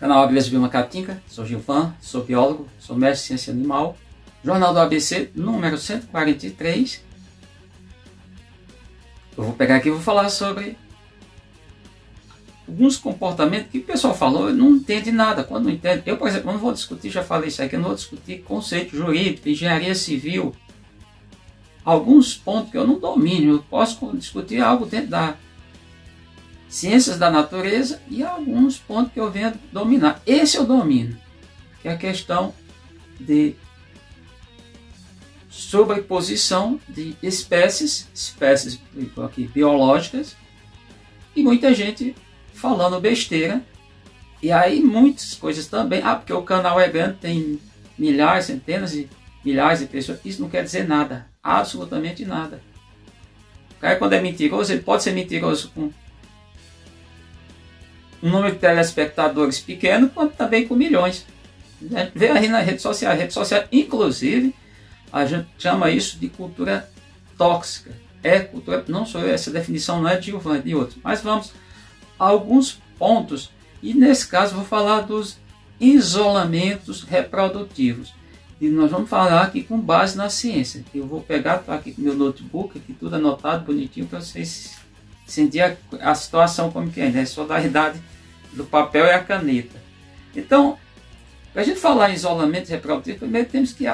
Canal ABC Biomacatinca, sou Gilvan, sou biólogo, sou mestre em ciência animal. Jornal do ABC, número 143. Eu vou pegar aqui e vou falar sobre alguns comportamentos que o pessoal falou, eu não entende nada. Quando não entende, eu, por exemplo, não vou discutir, já falei isso aqui, eu não vou discutir conceito jurídico, engenharia civil. Alguns pontos que eu não domino, eu posso discutir algo dentro da ciências da natureza e alguns pontos que eu venho dominar. Esse eu domino, que é a questão de sobreposição de espécies aqui, biológicas, e muita gente falando besteira, e aí muitas coisas também, porque o canal é grande, tem milhares, centenas e milhares de pessoas, isso não quer dizer nada, absolutamente nada. O cara, quando é mentiroso, ele pode ser mentiroso com um número de telespectadores pequeno, quanto também com milhões. Vê aí na rede social, inclusive, a gente chama isso de cultura tóxica. É cultura, não sou eu, essa definição não é de Gilvan, é de outros. Mas vamos a alguns pontos, e nesse caso vou falar dos isolamentos reprodutivos. E nós vamos falar aqui com base na ciência. Eu vou pegar, estou aqui com meu notebook, aqui tudo anotado, bonitinho, para vocês sentir a situação como que é, né? Solidariedade do papel e a caneta. Então, para a gente falar em isolamento reprodutivo, primeiro temos que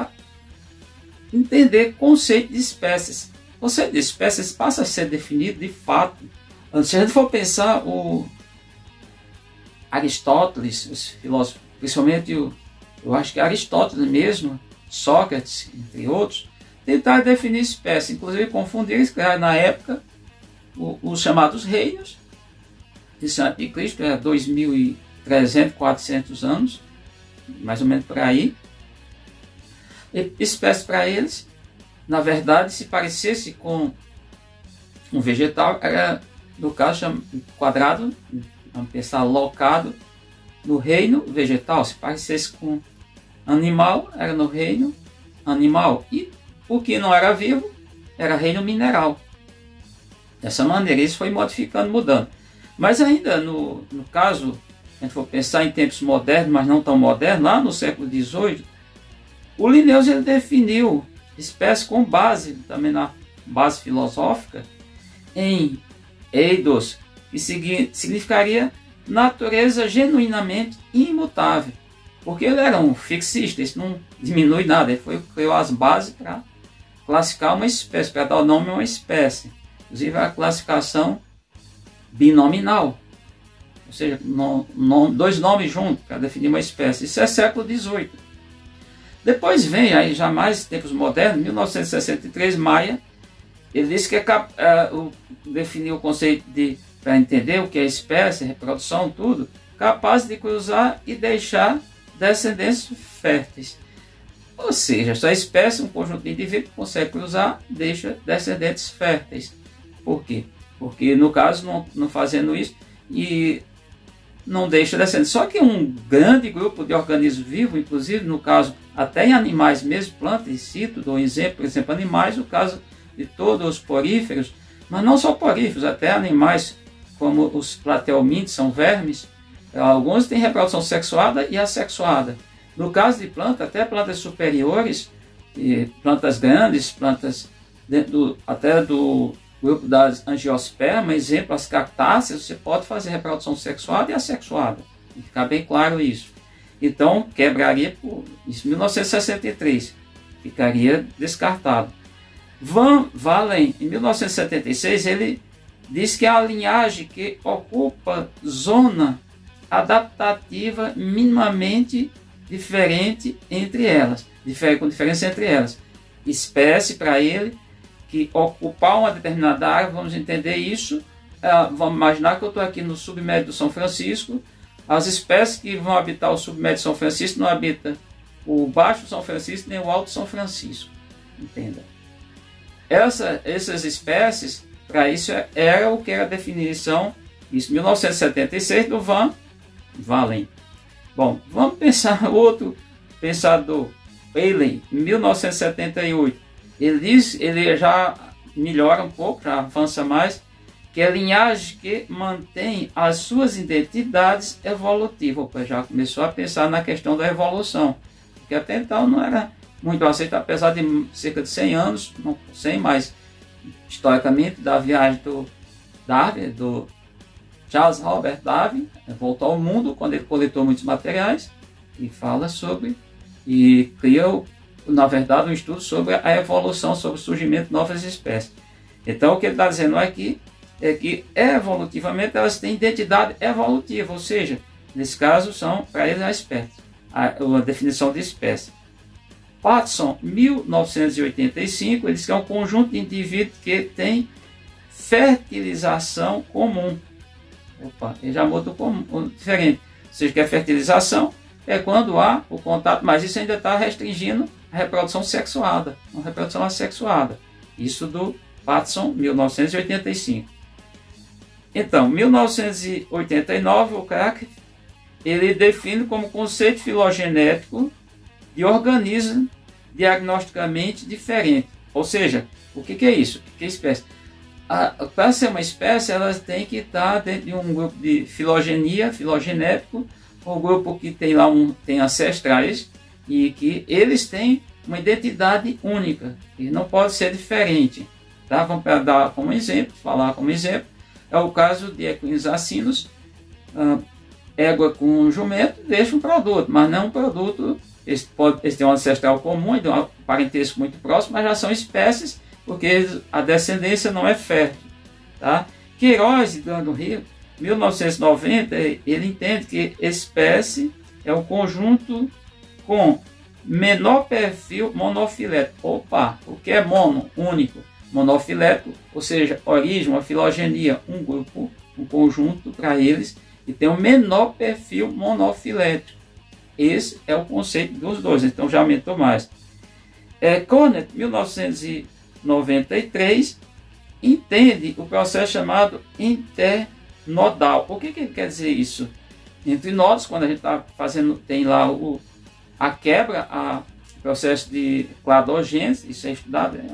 entender conceito de espécies. O conceito de espécies passa a ser definido de fato. Se a gente for pensar, o Aristóteles, os filósofos, principalmente eu acho que Aristóteles mesmo, Sócrates, entre outros, tentaram definir espécie. Inclusive confundiram, criaram na época os chamados reinos, de antes de Cristo, é 2.300, 400 anos, mais ou menos por aí. E espécie para eles, na verdade, se parecesse com um vegetal, era, no caso, quadrado, vamos pensar, locado no reino vegetal. Se parecesse com animal, era no reino animal. E o que não era vivo, era reino mineral. Dessa maneira, isso foi modificando, mudando. Mas ainda, no caso, a gente for pensar em tempos modernos, mas não tão modernos, lá no século XVIII, o Linnaeus ele definiu espécie com base, também na base filosófica, em eidos, que significaria natureza genuinamente imutável. Porque ele era um fixista, isso não diminui nada, ele criou as bases para classificar uma espécie, para dar o nome a uma espécie. Inclusive a classificação binominal, ou seja, dois nomes juntos para definir uma espécie. Isso é século XVIII. Depois vem, aí já mais tempos modernos, 1963, Maia, ele disse que definiu o conceito de, para entender o que é espécie, reprodução, tudo, capaz de cruzar e deixar descendentes férteis. Ou seja, essa espécie, um conjunto de indivíduos que consegue cruzar, deixa descendentes férteis. Por quê? Porque, no caso, não fazendo isso, e não deixa descendentes. Só que um grande grupo de organismos vivos, inclusive, no caso, até em animais mesmo, plantas, e cito, dou um exemplo, por exemplo, animais, no caso de todos os poríferos, mas não só poríferos, até animais como os plateumintes, são vermes, alguns têm reprodução sexuada e assexuada. No caso de plantas, até plantas superiores, plantas grandes, plantas até do grupo das angiospermas, exemplo, as cactáceas, você pode fazer reprodução sexuada e assexuada. Tem que ficar bem claro isso. Então, quebraria por isso, 1963, ficaria descartado. Van Valen, em 1976, ele diz que a linhagem que ocupa zona adaptativa minimamente diferente entre elas, com diferença entre elas. Espécie, para ele, que ocupar uma determinada área, vamos entender isso, vamos imaginar que eu estou aqui no submédio do São Francisco, as espécies que vão habitar o submédio do São Francisco não habitam o Baixo São Francisco nem o Alto São Francisco, entenda. Essas espécies, para isso, era o que era a definição, isso 1976, do Van Valen. Bom, vamos pensar outro pensador, Paley, em 1978. Ele já melhora um pouco, já avança mais, que é linhagem que mantém as suas identidades evolutivas. Opa, já começou a pensar na questão da evolução, porque até então não era muito aceito, apesar de cerca de 100 anos, não 100 mais, historicamente, da viagem do Darwin, do Charles Robert Darwin, voltou ao mundo quando ele coletou muitos materiais e fala sobre, e criou, na verdade, um estudo sobre a evolução, sobre o surgimento de novas espécies. Então, o que ele está dizendo aqui é que evolutivamente elas têm identidade evolutiva, ou seja, nesse caso são para eles a espécie, a definição de espécie. Patterson, 1985, ele diz que é um conjunto de indivíduos que tem fertilização comum. Opa, ele já mudou como diferente. Ou seja, que a fertilização é quando há o contato, mas isso ainda está restringindo a reprodução sexuada, uma reprodução assexuada. Isso do Patterson, 1985. Então, 1989, o Crack, ele define como conceito filogenético de organismo diagnosticamente diferente. Ou seja, o que é isso? O que é espécie? Para ser uma espécie, elas têm que estar dentro de um grupo de filogenia, filogenético, um grupo que tem lá tem ancestrais e que eles têm uma identidade única, e não pode ser diferente. Tá? Vamos dar como exemplo, falar como exemplo, é o caso de equinos acinos, égua com jumento, deixa um produto, mas não um produto, eles têm um ancestral comum, de um parentesco muito próximo, mas já são espécies, porque a descendência não é fértil. Tá? Queiroz, do Rio, 1990, ele entende que espécie é um conjunto com menor perfil monofilético. Opa, o que é mono? Único. Monofilético, ou seja, origem, uma filogenia, um grupo, um conjunto para eles, e tem um menor perfil monofilético. Esse é o conceito dos dois, então já aumentou mais. Cornet, 1993, entende o processo chamado internodal. O que ele quer dizer isso? Entre nodos, quando a gente está fazendo, tem lá a quebra, o processo de cladogênese, isso é estudado, é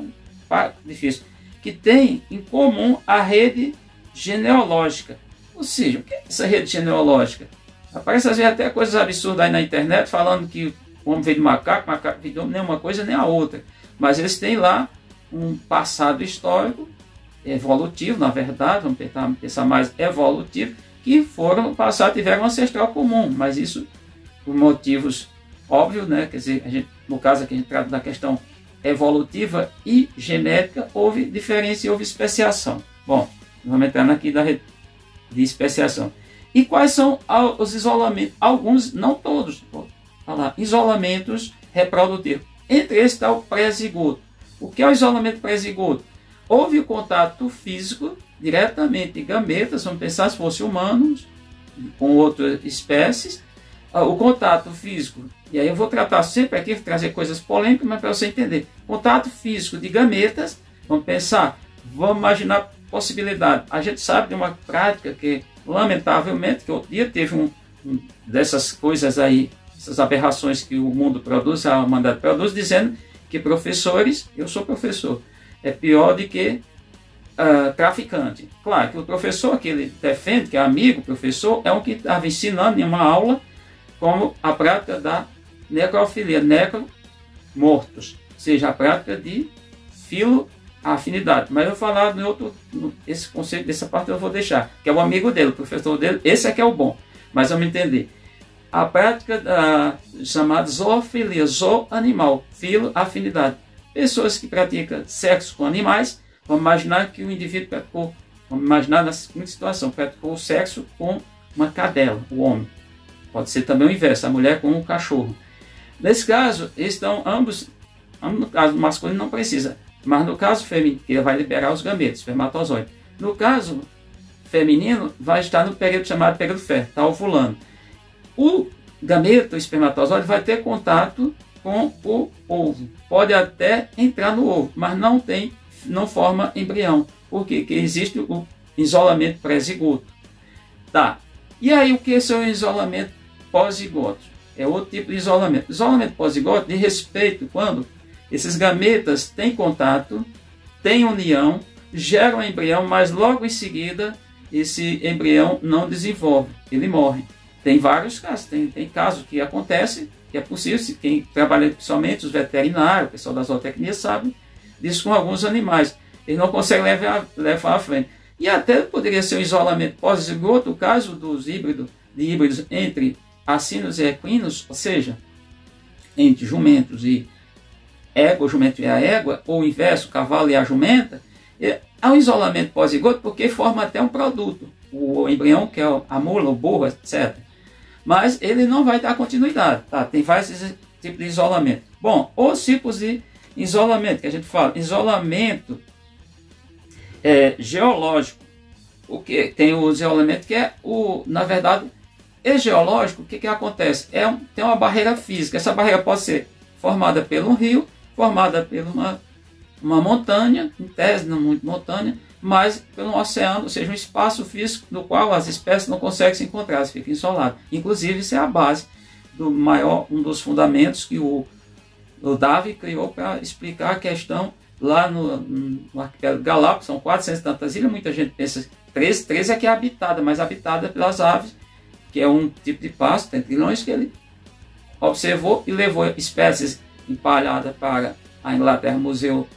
difícil, que tem em comum a rede genealógica. Ou seja, o que é essa rede genealógica? Aparece às vezes até coisas absurdas aí na internet, falando que o homem veio de macaco veio de homem, nem uma coisa nem a outra. Mas eles têm lá um passado histórico, evolutivo, na verdade, vamos pensar mais evolutivo, que foram no passado, tiveram um ancestral comum, mas isso por motivos óbvios, né? Quer dizer, no caso aqui a gente trata da questão evolutiva e genética, houve diferença e houve especiação. Bom, vamos entrar aqui da rede de especiação. E quais são os isolamentos? Alguns, não todos, vou falar, isolamentos reprodutivos. Entre esses está o pré-zigoto. O que é o isolamento pré-zigoto? Houve o contato físico diretamente de gametas, vamos pensar se fossem humanos, com outras espécies, o contato físico, e aí eu vou tratar sempre aqui, trazer coisas polêmicas, mas para você entender, contato físico de gametas, vamos pensar, vamos imaginar possibilidade. A gente sabe de uma prática que, lamentavelmente, que outro dia teve dessas coisas aí, essas aberrações que o mundo produz, a humanidade produz, dizendo que professores, eu sou professor, é pior do que traficante. Claro que o professor que ele defende, que é amigo, professor, é um que estava ensinando em uma aula como a prática da necrofilia, mortos, ou seja, a prática de filoafinidade. Mas eu vou falar esse conceito dessa parte eu vou deixar, que é o amigo dele, o professor dele, esse é que é o bom, mas vamos entender. A prática chamada zoofilia, animal, filoafinidade. Pessoas que praticam sexo com animais, vamos imaginar que o indivíduo praticou, vamos imaginar na seguinte situação, praticou sexo com uma cadela, o homem. Pode ser também o inverso, a mulher com o cachorro. Nesse caso, estão ambos, no caso masculino não precisa, mas no caso feminino, ele vai liberar os gametas, espermatozoide. No caso feminino, vai estar no período chamado período fértil, está ovulando. O gameta, o espermatozoide, vai ter contato com o ovo. Pode até entrar no ovo, mas não forma embrião, porque existe o isolamento pré-zigoto. Tá. E aí, o que é o isolamento pós-zigoto? É outro tipo de isolamento. Isolamento pós-zigoto de respeito quando esses gametas têm contato, têm união, gera um embrião, mas logo em seguida esse embrião não desenvolve, ele morre. Tem vários casos, tem casos que acontece, que é possível, se quem trabalha principalmente os veterinários, o pessoal da zootecnia sabe disso com alguns animais. Eles não conseguem levar à frente. E até poderia ser um isolamento pós-zigoto, o caso dos híbridos entre acinos e equinos, ou seja, entre jumentos e égua, o jumento e a égua, ou o inverso, o cavalo e a jumenta. Há um isolamento pós-zigoto porque forma até um produto, o embrião, que é a mula, o burro, etc. Mas ele não vai dar continuidade, tá? Tem vários tipos de isolamento. Bom, os tipos de isolamento que a gente fala, isolamento geológico, o que tem o isolamento que é na verdade, geológico. O que acontece? Tem uma barreira física. Essa barreira pode ser formada por um rio, formada por uma montanha, em tese não muito montanha, mas pelo oceano, ou seja, um espaço físico no qual as espécies não conseguem se encontrar, elas ficam isoladas. Inclusive, isso é a base um dos fundamentos que o Darwin criou para explicar a questão lá no arquipélago Galápagos. São 400 e tantas ilhas, muita gente pensa 13 é que é habitada, mas habitada pelas aves, que é um tipo de pássaro, tem trilhões, que ele observou e levou espécies empalhadas para a Inglaterra, Museu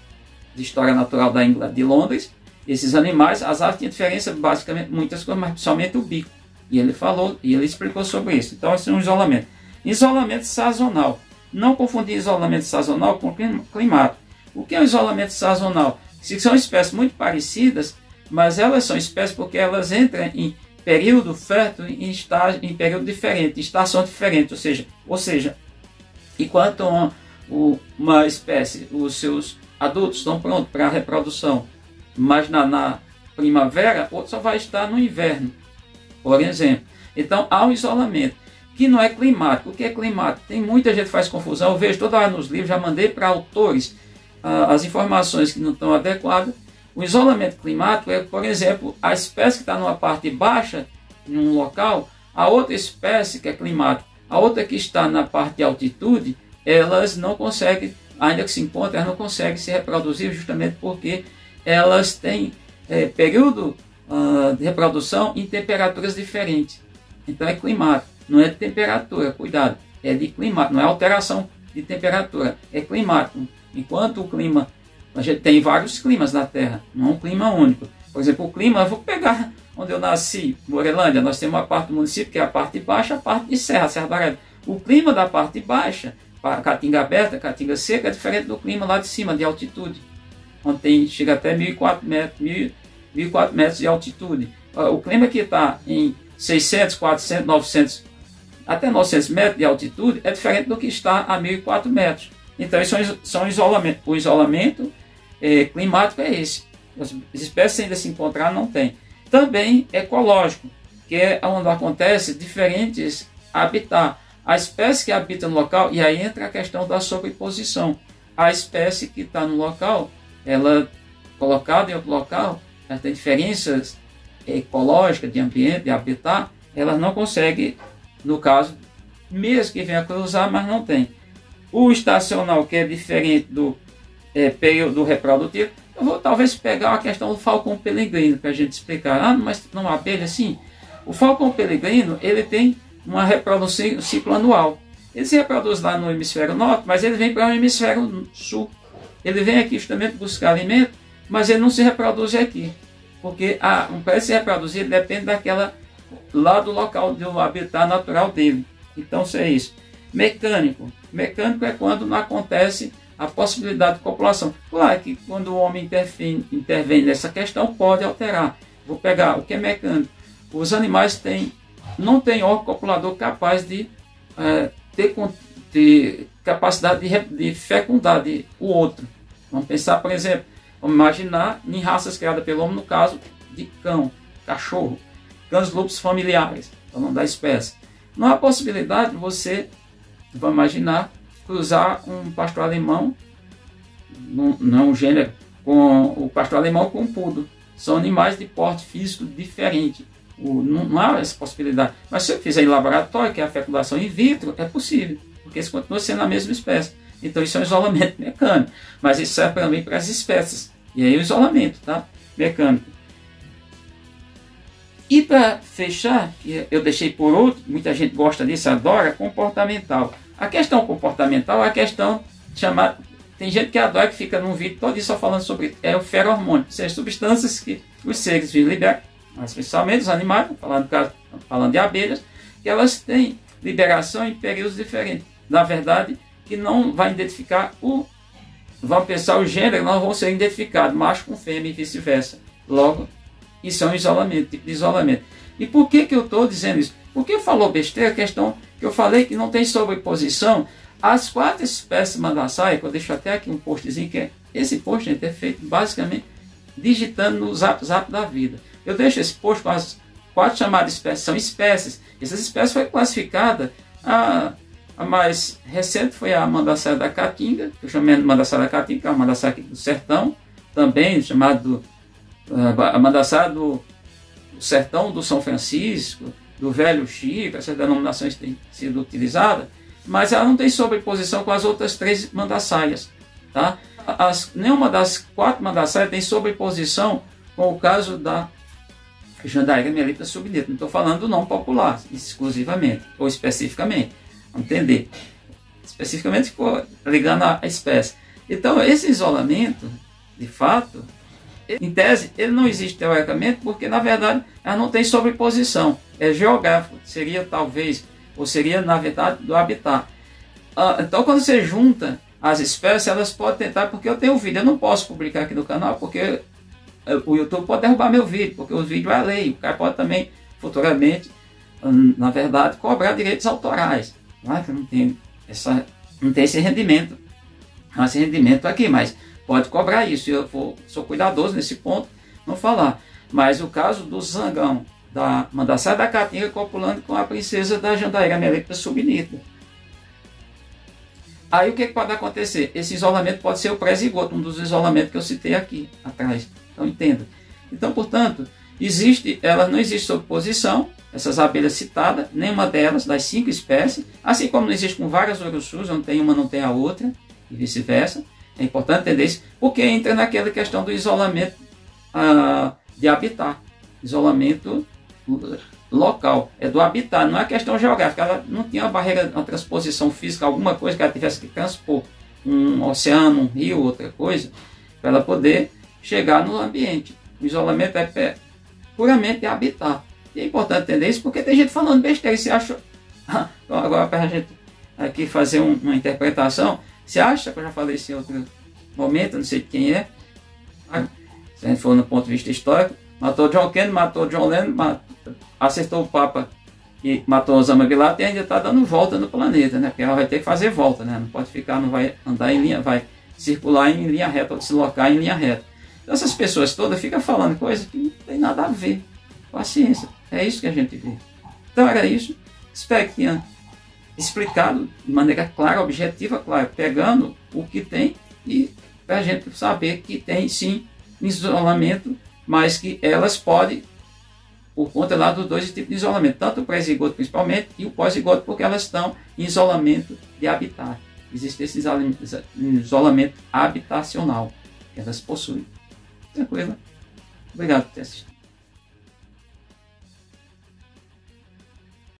de História Natural de Londres. Esses animais, as aves tinham diferença, basicamente, muitas coisas, mas principalmente o bico. E ele falou, e ele explicou sobre isso. Então, esse é um isolamento. Isolamento sazonal. Não confundir isolamento sazonal com climático. O que é o isolamento sazonal? São espécies muito parecidas, mas elas são espécies porque elas entram em período fértil em período diferente, em estação diferente. Ou seja, enquanto uma espécie, os seus adultos estão prontos para a reprodução, mas na primavera, outro só vai estar no inverno, por exemplo. Então, há um isolamento, que não é climático. O que é climático? Tem muita gente que faz confusão, eu vejo toda hora nos livros, já mandei para autores as informações que não estão adequadas. O isolamento climático é, por exemplo, a espécie que está numa parte baixa, em um local, a outra espécie que é climático, a outra que está na parte de altitude, elas não conseguem, ainda que se encontrem, elas não conseguem se reproduzir justamente porque elas têm período de reprodução em temperaturas diferentes. Então é climático, não é de temperatura, cuidado, é de climático, não é alteração de temperatura, é climático. Enquanto o clima, a gente tem vários climas na Terra, não é um clima único. Por exemplo, o clima, eu vou pegar onde eu nasci, Morelândia, nós temos uma parte do município que é a parte baixa, a parte de Serra do Araguaia. O clima da parte baixa, Caatinga aberta, Caatinga seca, é diferente do clima lá de cima, de altitude, onde chega até 1.400 metros de altitude. O clima que está em 600, 400, 900, até 900 metros de altitude é diferente do que está a 1.400 metros. Então, isso são isolamento. O isolamento climático é esse. As espécies ainda se encontrar não tem. Também ecológico, que é onde acontece diferentes habitats. A espécie que habita no local, e aí entra a questão da sobreposição. A espécie que está no local, ela colocada em outro local, ela tem diferenças ecológicas, de ambiente, de habitat, ela não consegue, no caso, mesmo que venha cruzar, mas não tem. O estacional, que é diferente do período reprodutivo, eu vou talvez pegar a questão do falcão peregrino para a gente explicar. Mas não abelha assim? O falcão peregrino, ele tem uma reprodução, um ciclo anual. Ele se reproduz lá no hemisfério norte, mas ele vem para o hemisfério sul. Ele vem aqui justamente buscar alimento, mas ele não se reproduz aqui. Porque para se reproduzir, ele depende lá do local do habitat natural dele. Então, isso é isso. Mecânico. Mecânico é quando não acontece a possibilidade de copulação. Claro que quando o homem intervém nessa questão, pode alterar. Vou pegar o que é mecânico. Os animais não têm órgão copulador capaz de ter capacidade de fecundar o outro. Vamos pensar, por exemplo, vamos imaginar em raças criadas pelo homem, no caso de cão, cachorro, cães lobos familiares, é o nome da espécie. Não há possibilidade de você, vamos imaginar, cruzar um pastor alemão, não é um gênero, com o pastor alemão com o poodle. São animais de porte físico diferente. Não há essa possibilidade. Mas se eu fizer em laboratório, que é a fecundação in vitro, é possível, porque eles continuam sendo a mesma espécie. Então isso é um isolamento mecânico. Mas isso serve também para as espécies. E aí o isolamento, tá? mecânico. E para fechar, que eu deixei por outro, muita gente gosta disso, adora, comportamental. A questão comportamental é a questão chamada... Tem gente que adora, que fica num vídeo todo só falando sobre o feromônio, são substâncias que os seres vivos liberam, especialmente os animais, falando de abelhas, que elas têm liberação em períodos diferentes. Na verdade, que não vai identificar vão pensar o gênero, não vão ser identificados, macho com fêmea e vice-versa. Logo, isso é um isolamento, tipo de isolamento. E por que eu estou dizendo isso? Porque falou besteira, a questão que eu falei que não tem sobreposição. As 4 espécies de mandaçaia, que eu deixo até aqui um postzinho, que esse post, gente, é feito basicamente digitando no Zap da vida. Eu deixo esse post com as 4 chamadas espécies, são espécies. Essas espécies foram classificadas, a mais recente foi a mandaçaia da Caatinga, que eu chamei de mandaçaia da Caatinga, que é uma mandaçaia aqui do sertão, também chamado a mandaçaia do sertão do São Francisco, do Velho Chico, essas denominações têm sido utilizadas, mas ela não tem sobreposição com as outras 3 mandaçaias. Tá? Nenhuma das 4 mandaçaias tem sobreposição com o caso da Jandaíra melita subnita. Não estou falando do nome popular, exclusivamente, ou especificamente. Vamos entender. Especificamente ficou ligando a espécie. Então, esse isolamento, de fato, em tese, ele não existe teoricamente, porque, na verdade, ela não tem sobreposição. É geográfico, seria talvez, ou seria, na verdade, do habitat. Então, quando você junta as espécies, elas podem tentar, porque eu tenho um vídeo, eu não posso publicar aqui no canal, porque o YouTube pode derrubar meu vídeo, porque o vídeo é lei, o cara pode também, futuramente, na verdade, cobrar direitos autorais. Não é que não tem esse rendimento, esse rendimento aqui, mas pode cobrar isso. Eu sou cuidadoso nesse ponto, não falar. Mas o caso do zangão, da mandaçaia da Caatinga copulando com a princesa da Jandaíra melita subnita. Aí o que pode acontecer? Esse isolamento pode ser o pré-zigoto, um dos isolamentos que eu citei aqui atrás. Então entenda. Então, portanto, não existe sobreposição, essas abelhas citadas, nenhuma delas, das 5 espécies, assim como não existe com várias urussus, onde tem uma não tem a outra, e vice-versa. É importante entender isso, porque entra naquela questão do isolamento de habitat, isolamento local, é do habitat, não é questão geográfica. Ela não tinha uma barreira, uma transposição física, alguma coisa que ela tivesse que transpor, um oceano, um rio, outra coisa, para ela poder chegar no ambiente. O isolamento é puramente de habitat. E é importante entender isso, porque tem gente falando besteira. Você acha, agora para a gente aqui fazer uma interpretação, você acha, que eu já falei isso em outro momento, não sei de quem é, se a gente for no ponto de vista histórico, matou John Kennedy, matou John Lennon, acertou o Papa e matou Osama Bin Laden, e ainda está dando volta no planeta, né? Porque ela vai ter que fazer volta, né? Não pode ficar, não vai andar em linha, vai circular em linha reta ou deslocar em linha reta. Então essas pessoas todas ficam falando coisas que não tem nada a ver com a ciência. É isso que a gente vê. Então era isso. Espero que tenha explicado de maneira clara, objetiva, claro, pegando o que tem e para a gente saber que tem sim isolamento, mas que elas podem, por conta lá dos 2 tipos de isolamento, tanto o pré-zigoto principalmente e o pós-zigoto, porque elas estão em isolamento de habitat. Existe esse isolamento habitacional que elas possuem. Tranquilo? Obrigado por ter assistido.